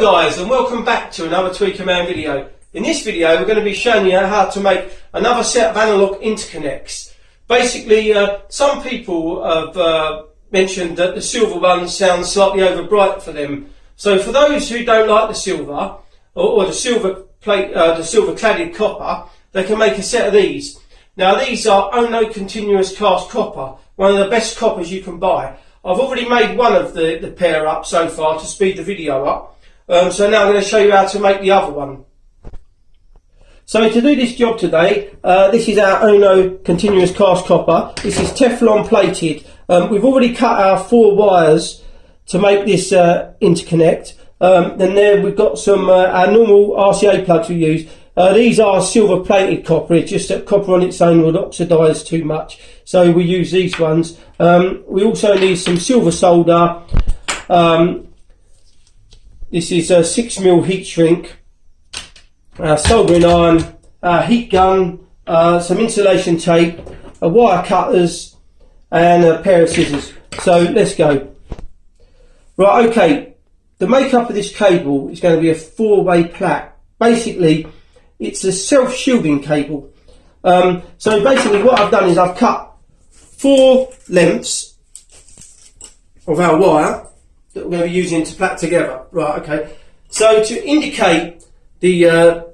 guys, and welcome back to another Tweaker Man video. In this video we're going to be showing you how to make another set of analog interconnects. Basically some people have mentioned that the silver one sounds slightly over bright for them. So for those who don't like the silver or the silver plate, the silver cladded copper, they can make a set of these. Now these are ohno continuous cast copper, one of the best coppers you can buy. I've already made one of the pair up so far to speed the video up. So now I'm going to show you how to make the other one. So to do this job today, this is our ohno continuous cast copper. This is Teflon plated. We've already cut our 4 wires to make this interconnect. Then there we've got some our normal RCA plugs we use. These are silver plated copper. It's just that copper on its own would oxidise too much, so we use these ones. We also need some silver solder. This is a 6mm heat shrink, soldering iron, heat gun, some insulation tape, wire cutters, and a pair of scissors. So let's go. Right, okay. The makeup of this cable is going to be a 4-way plat. Basically, it's a self-shielding cable. So basically what I've done is I've cut 4 lengths of our wire that we're going to be using to plat together. Right, okay. So to indicate the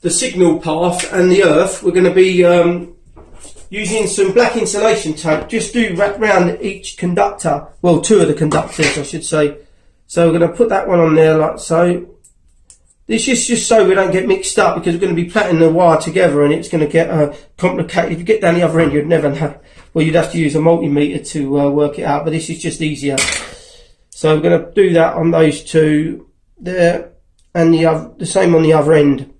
signal path and the earth, we're going to be using some black insulation tape. Just do wrap round each conductor, well, 2 of the conductors I should say. So we're going to put that one on there like so. This is just so we don't get mixed up, because we're going to be plaiting the wire together and it's going to get complicated. If you get down the other end, you'd never have, well, you'd have to use a multimeter to work it out, but this is just easier. So we're going to do that on those 2 there, and the same on the other end.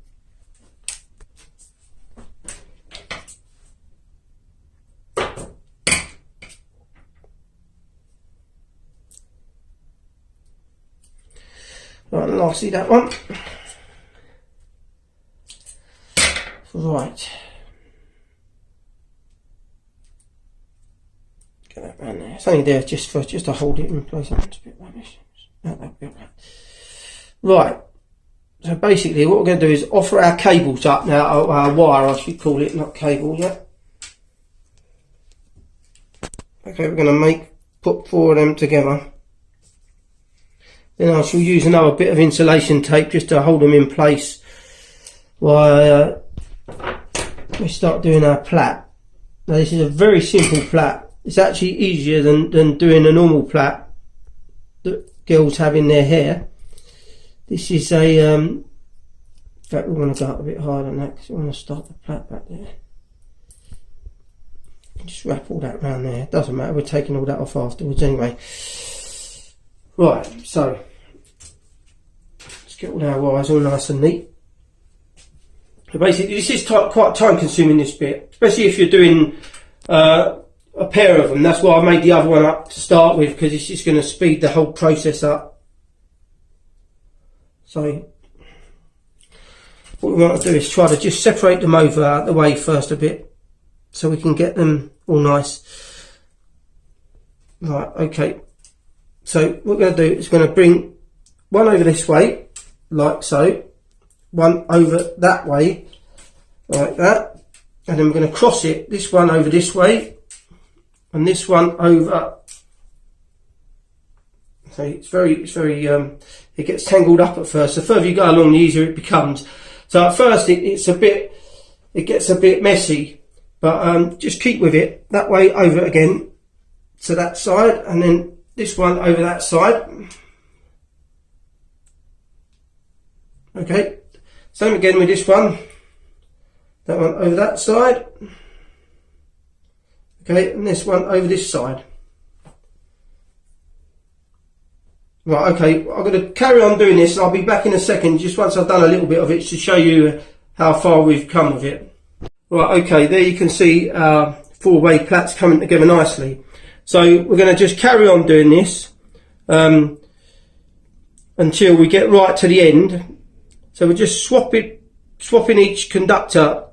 Right, and lastly that one. Right. Get that round there. It's only there just to hold it in place. It's a bit rubbish. Right. So basically what we're going to do is offer our cables up now, our wire I should call it, not cable yet. Okay, we're going to put 4 of them together. Then I shall use another bit of insulation tape just to hold them in place while we start doing our plat. Now this is a very simple plat. It's actually easier than doing a normal plat that girls have in their hair. This is a, in fact we want to go up a bit higher than that because we want to start the plat back there. Just wrap all that around there. It doesn't matter, we're taking all that off afterwards anyway. Right, so let's get all our wires all nice and neat. So basically this is quite time consuming, this bit, especially if you're doing a pair of them. That's why I made the other one up to start with, because it's just going to speed the whole process up. So what we want to do is try to just separate them over out the way first a bit, so we can get them all nice. Right, okay. So what we're going to do is going to bring one over this way, like so, one over that way, like that, and then we're going to cross it, this one over this way, and this one over. So it's very, it gets tangled up at first. The further you go along, the easier it becomes. So at first it gets a bit messy, but just keep with it. That way over again to that side, and then this one over that side. Okay, same again with this one. That one over that side. Okay, and this one over this side. Right, okay, I'm going to carry on doing this and I'll be back in a second, just once I've done a little bit of it, to show you how far we've come with it. Right, okay, there you can see our 4-way plats coming together nicely. So we're going to just carry on doing this until we get right to the end. So we're just swapping each conductor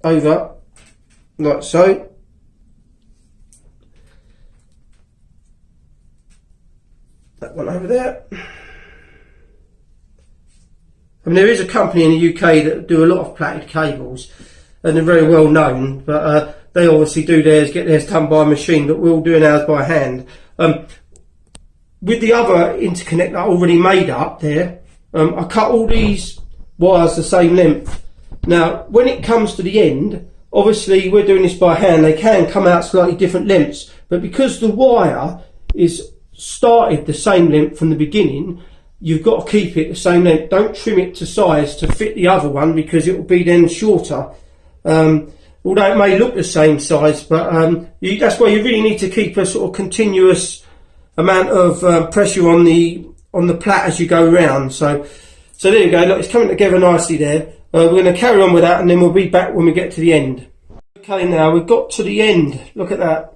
over like so. That one over there. I mean, there is a company in the UK that do a lot of plaited cables, and they're very well known, but they obviously do theirs, get theirs done by machine, but we're all doing ours by hand. With the other interconnect that I already made up there, I cut all these wires the same length. Now, when it comes to the end, obviously we're doing this by hand, they can come out slightly different lengths, but because the wire is started the same length from the beginning, you've got to keep it the same length. Don't trim it to size to fit the other one, because it will be then shorter. Although it may look the same size, but that's why you really need to keep a sort of continuous amount of pressure on the plait as you go round. So there you go. Look, it's coming together nicely there. We're going to carry on with that, and then we'll be back when we get to the end. Okay, now we've got to the end. Look at that.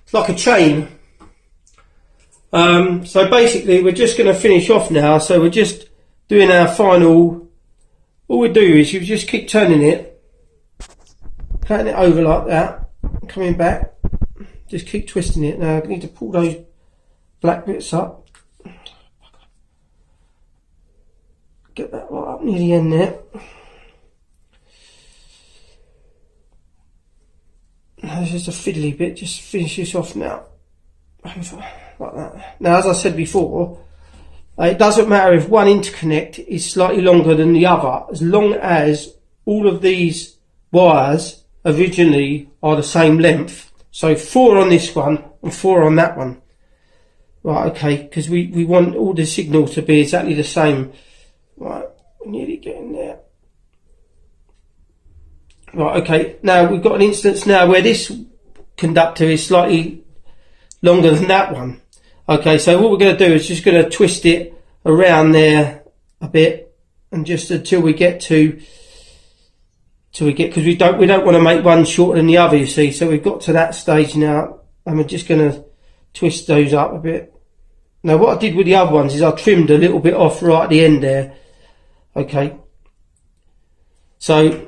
It's like a chain. So basically we're just going to finish off now. So we're just doing our final. All we do is you just keep turning it, patting it over like that, coming back, just keep twisting it. Now I need to pull those black bits up, get that right up near the end there. Now this is a fiddly bit, just finish this off now, like that. Now, as I said before, it doesn't matter if one interconnect is slightly longer than the other, as long as all of these wires originally are the same length. So 4 on this one and 4 on that one. Right, okay, because we want all the signal to be exactly the same. Right, we're nearly getting there. Right, okay, now we've got an instance now where this conductor is slightly longer than that one. Okay, so what we're going to do is just going to twist it around there a bit, and just until we get because we don't want to make one shorter than the other, you see. So we've got to that stage now, and we're just going to twist those up a bit. Now what I did with the other ones is I trimmed a little bit off right at the end there. Okay, so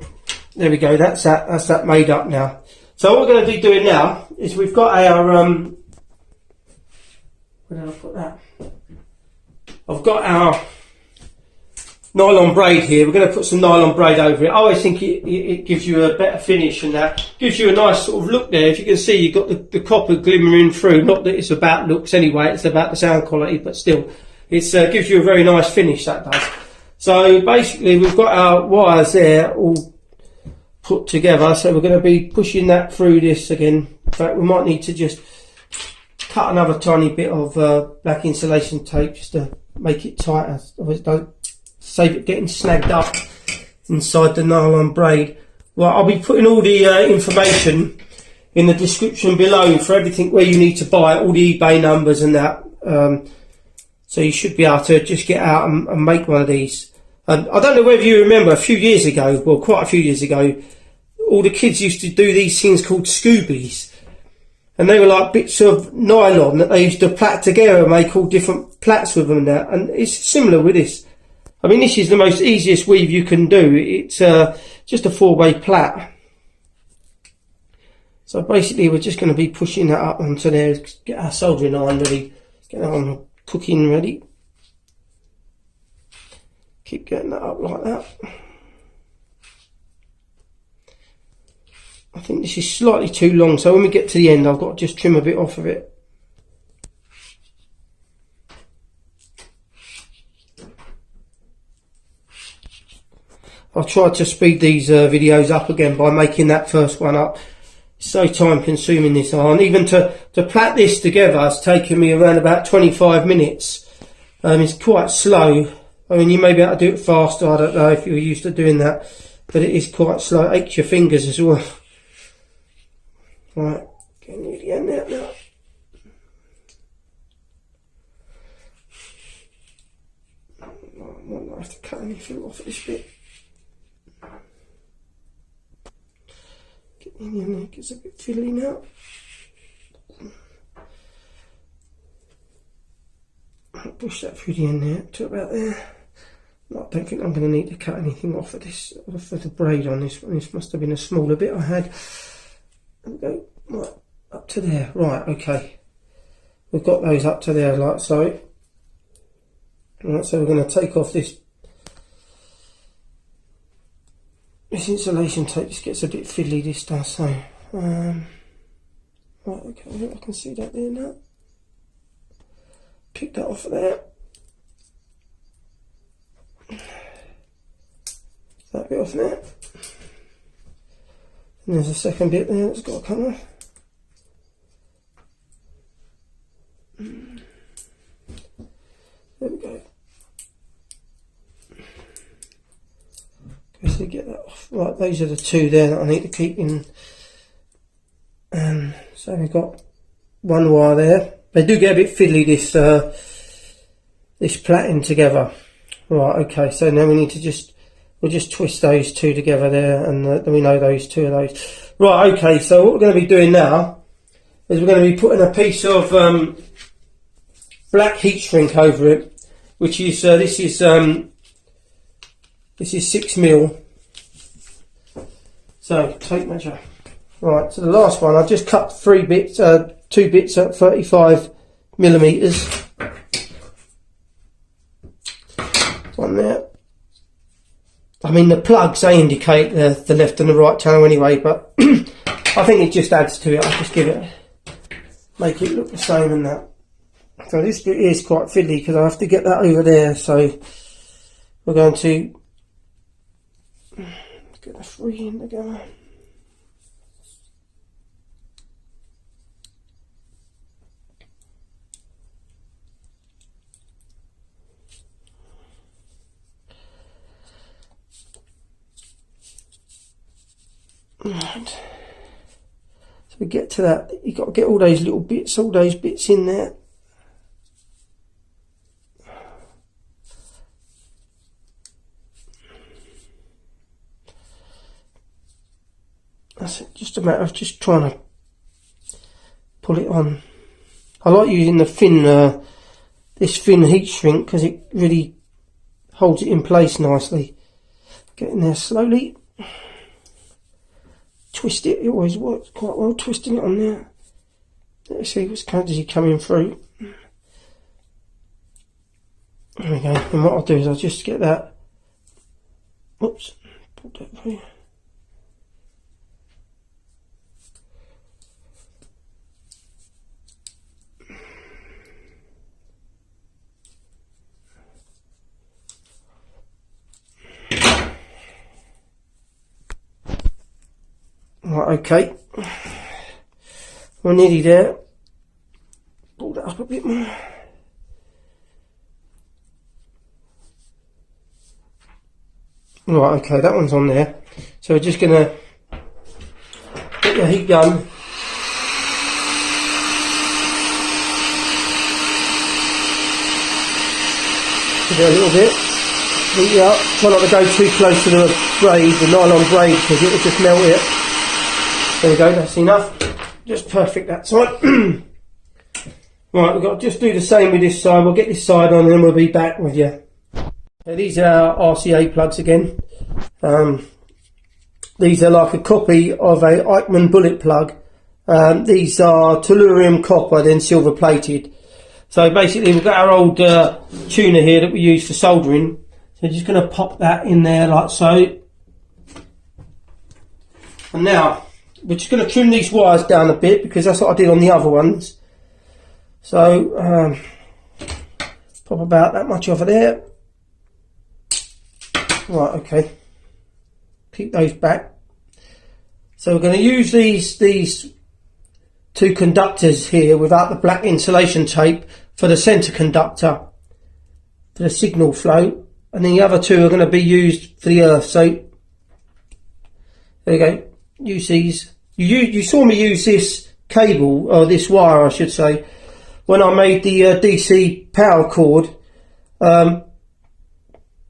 there we go, that's that made up now. So what we're going to be doing now is we've got our where did I put that? I've got our nylon braid here. We're going to put some nylon braid over it. I always think it gives you a better finish, and that gives you a nice sort of look there. If you can see, you've got the copper glimmering through. Not that it's about looks anyway, it's about the sound quality, but still, it gives you a very nice finish, that does. So basically we've got our wires there all put together, so we're going to be pushing that through this again. In fact, we might need to just cut another tiny bit of black insulation tape just to make it tighter, otherwise don't save it getting snagged up inside the nylon braid. Well, I'll be putting all the information in the description below for everything where you need to buy, all the eBay numbers and that, so you should be able to just get out and make one of these. I don't know whether you remember a few years ago, well quite a few years ago, all the kids used to do these things called Scoobies. And they were like bits of nylon that they used to plait together and make all different plaits with them and that. And it's similar with this. I mean, this is the most easiest weave you can do. It's just a 4-way plait. So basically we're just going to be pushing that up onto there, get our soldering iron ready, get that on cooking ready. Keep getting that up like that. I think this is slightly too long, so when we get to the end I've got to just trim a bit off of it. I've tried to speed these videos up again by making that first one up. It's so time consuming, this iron. Even to plait this together it's taken me around about 25 minutes. It's quite slow. I mean, you may be able to do it faster, I don't know if you're used to doing that, but it is quite slow. It aches your fingers as well. Right, getting near the end there now. I might not have to cut anything off of this bit. Get in the end there, it gets a bit fiddly now. I'll push that through the end there, to about there. No, I don't think I'm going to need to cut anything off of this, off of the braid on this one. This must have been a smaller bit I had. There we go, right, up to there, right, okay. We've got those up to there like so. Right, so we're going to take off this this insulation tape just gets a bit fiddly, this does, so right, okay, I can see that there now. Pick that off of there. That bit off there. And there's a second bit there that's got to come off. There we go. So get that off. Right, those are the two there that I need to keep in. So we've got one wire there. They do get a bit fiddly, this plating together. Right, okay, so now we need to we'll just twist those two together there, and then we know those two of those. Right, okay, so what we're going to be doing now is we're going to be putting a piece of black heat shrink over it, which is this is 6mm. So tape measure. Right, so the last one I just cut 2 bits at 35mm. One there. I mean, the plugs, they indicate the left and the right channel anyway, but I think it just adds to it. I'll just make it look the same and that. So this bit is quite fiddly because I have to get that over there, so we're going to get the 3 in together. Right. So we get to that, you've got to get all those little bits, all those bits in there. That's it, just a matter of just trying to pull it on. I like using the thin, this thin heat shrink because it really holds it in place nicely. Get in there slowly. Twist it, it always works quite well, twisting it on there. Let's see what's coming through. There we go, and what I'll do is I'll just get that, oops, put that through. Right, okay, we're nearly there. Pull that up a bit more. Right, okay, that one's on there. So we're just going to get the heat gun. Give it a little bit. Heat it up. Try not to go too close to the braid, the nylon braid, because it will just melt it. There we go, that's enough. Just perfect that side. Right, we've got to just do the same with this side. We'll get this side on and then we'll be back with you. So these are our RCA plugs again. These are like a copy of a Eichmann bullet plug. These are Tellurium Copper, then silver plated. So basically we've got our old tuner here that we use for soldering. So just going to pop that in there like so. And now we're just going to trim these wires down a bit because that's what I did on the other ones. So pop about that much over there. Right, okay. Keep those back. So we're going to use these two conductors here without the black insulation tape for the centre conductor for the signal flow, and then the other two are going to be used for the earth. So there you go. Use these. You saw me use this cable, or this wire I should say, when I made the DC power cord.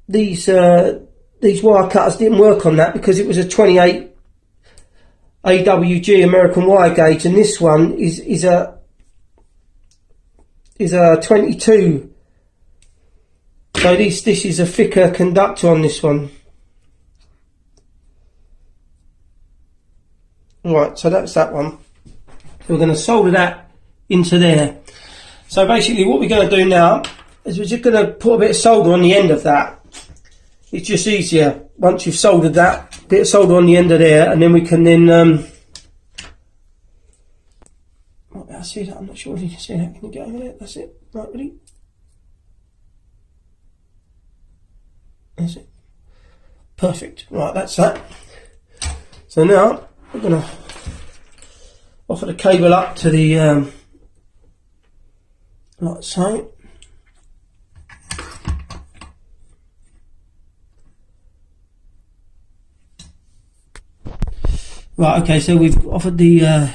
These wire cutters didn't work on that because it was a 28 AWG American wire gauge, and this one is a 22. So this is a thicker conductor on this one. Right, so that's that one. So we're going to solder that into there. So basically what we're going to do now is we're just going to put a bit of solder on the end of that. it's just easier once you've soldered that bit of solder on the end of there, and then we can then I see that, I'm not sure if you can see that. Can you get over there? That's it. Right, ready? That's it. Perfect. Right, that's that. So now we're going to offer the cable up to the like so. Right, okay, so we've offered the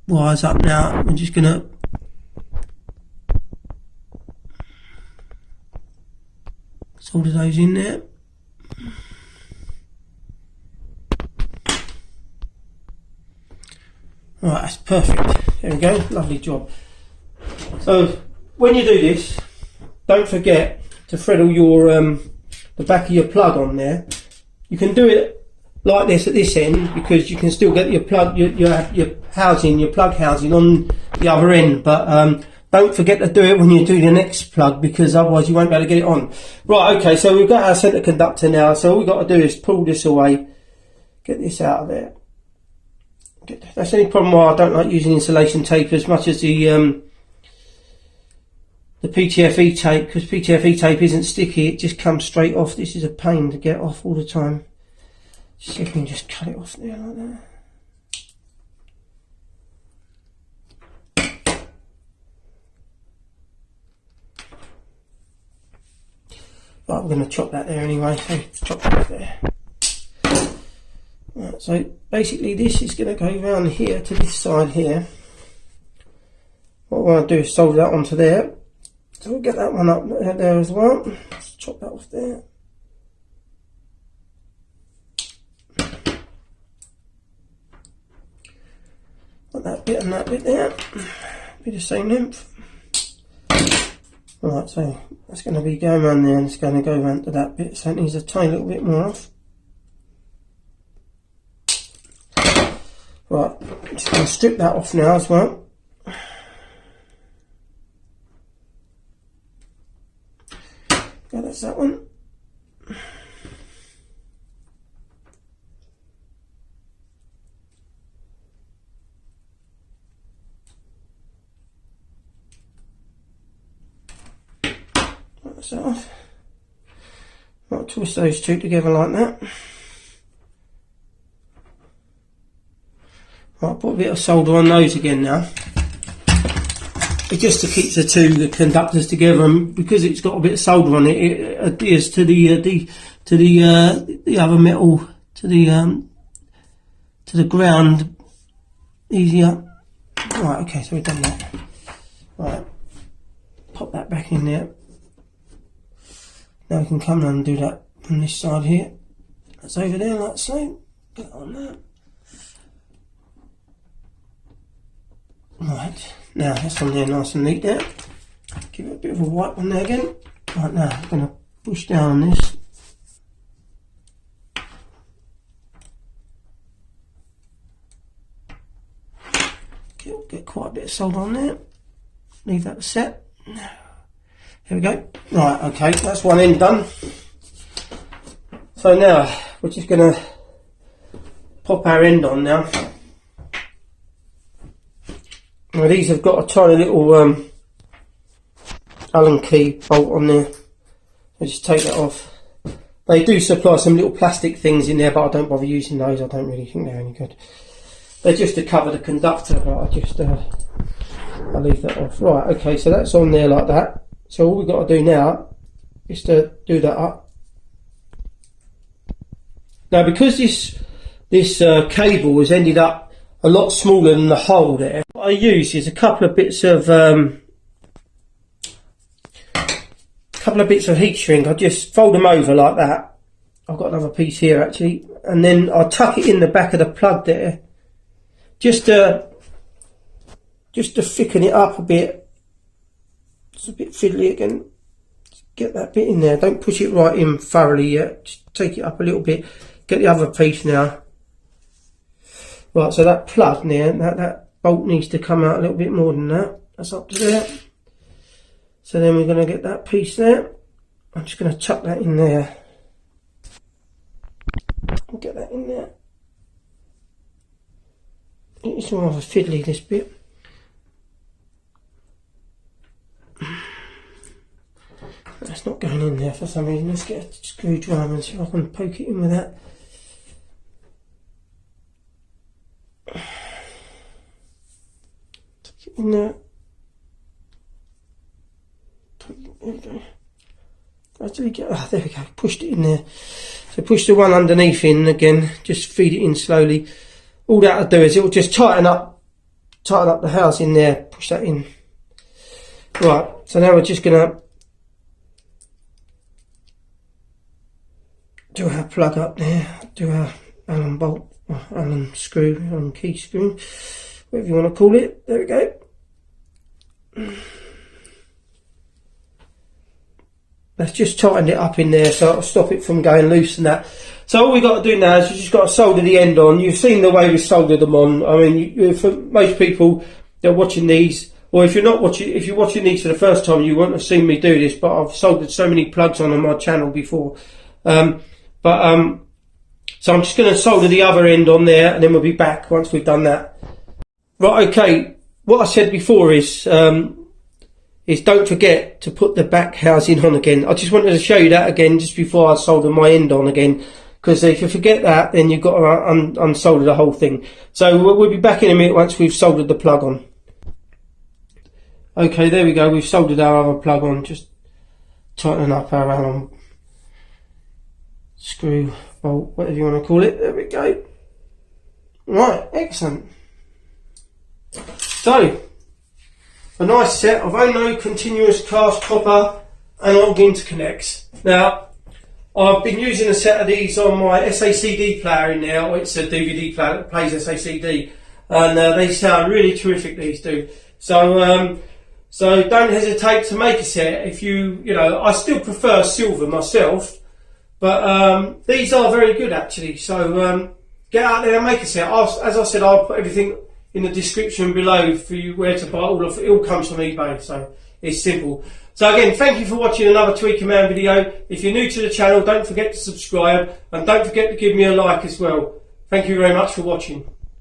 wires up now. I'm just going to solder those in there. Right, that's perfect. There we go, lovely job. So when you do this, don't forget to thread all your the back of your plug on there. You can do it like this at this end because you can still get your plug, your housing, your plug housing on the other end, but don't forget to do it when you do the next plug, because otherwise you won't be able to get it on. Right, okay, so we've got our centre conductor now, so all we've got to do is pull this away, get this out of there. That's the only problem why I don't like using insulation tape as much as the PTFE tape, because PTFE tape isn't sticky, it just comes straight off. This is a pain to get off all the time. See if we can just cut it off there like that. Right, we're going to chop that there anyway, so chop that there. Right, so basically this is going to go round here to this side here. What we want to do is solder that onto there. So we'll get that one up there as well. Let's chop that off there. Got that bit and that bit there. Be the same length. Right, so that's going to be going around there and it's going to go around to that bit, so it needs a tiny little bit more off. Right, I'm just going to strip that off now as well. Okay, that's that one. That's that off. Right, twist those two together like that. Right, put a bit of solder on those again now. It's just to keep the conductors together, and because it's got a bit of solder on it, it adheres to the other metal, to the ground easier. Right, okay, so we've done that. Right, pop that back in there. Now we can come down and do that on this side here. That's over there like so. Get that on there. Right, now that's on there nice and neat there. Give it a bit of a wipe on there again. Right, now I'm going to push down on this. Get quite a bit of solder on there. Leave that set. Here we go. Right, okay, that's one end done. So now we're just going to pop our end on now. Now these have got a tiny little Allen key bolt on there. I just take that off. They do supply some little plastic things in there, but I don't bother using those. I don't really think they're any good. They're just to cover the conductor, but I just I leave that off. Right, okay, so that's on there like that. So all we've got to do now is to do that up. Now because this cable has ended up a lot smaller than the hole there, what I use is a couple of bits of heat shrink. I just fold them over like that. I've got another piece here actually, and then I tuck it in the back of the plug there, just to thicken it up a bit. It's a bit fiddly again. Get that bit in there. Don't push it right in thoroughly yet. Just take it up a little bit. Get the other piece now. Right, so that plug there, that bolt needs to come out a little bit more than that. That's up to there. So then we're going to get that piece there. I'm just going to tuck that in there. Get that in there. It's rather fiddly, this bit. That's not going in there for some reason. Let's get a screwdriver and see if I can poke it in with that. Tuck it in there. There we go. Gradually get, there we go, pushed it in there. So push the one underneath in again, just feed it in slowly. All that'll do is it will just tighten up the housing there, push that in. Right, so now we're just gonna do our plug up there, do our Allen bolt, or Allen screw, Allen key screw, whatever you want to call it. There we go. That's just tightened it up in there, so it'll stop it from going loose and that. So all we got to do now is you just got to solder the end on. You've seen the way we soldered them on. I mean, for most people that are watching these, or if you're watching these for the first time, you won't have seen me do this. But I've soldered so many plugs on my channel before. So I'm just going to solder the other end on there, and then we'll be back once we've done that. Right, okay. What I said before is don't forget to put the back housing on again. I just wanted to show you that again just before I solder my end on again, because if you forget that, then you've got to unsolder the whole thing. So we'll be back in a minute once we've soldered the plug on. Okay, there we go. We've soldered our other plug on. Just tighten up our Allen screw, bolt, whatever you want to call it. There we go. Right, excellent. So, a nice set of ohno continuous cast copper Analogue interconnects. Now, I've been using a set of these on my SACD player in there, or it's a DVD player that plays SACD, and they sound really terrific, these do. So don't hesitate to make a set. If you know, I still prefer silver myself, but these are very good actually. So get out there and make a set. As I said, I'll put everything in the description below for you where to buy all of it. It all comes from eBay, so it's simple. So again, thank you for watching another Tweaker Man video. If you're new to the channel, don't forget to subscribe, and don't forget to give me a like as well. Thank you very much for watching.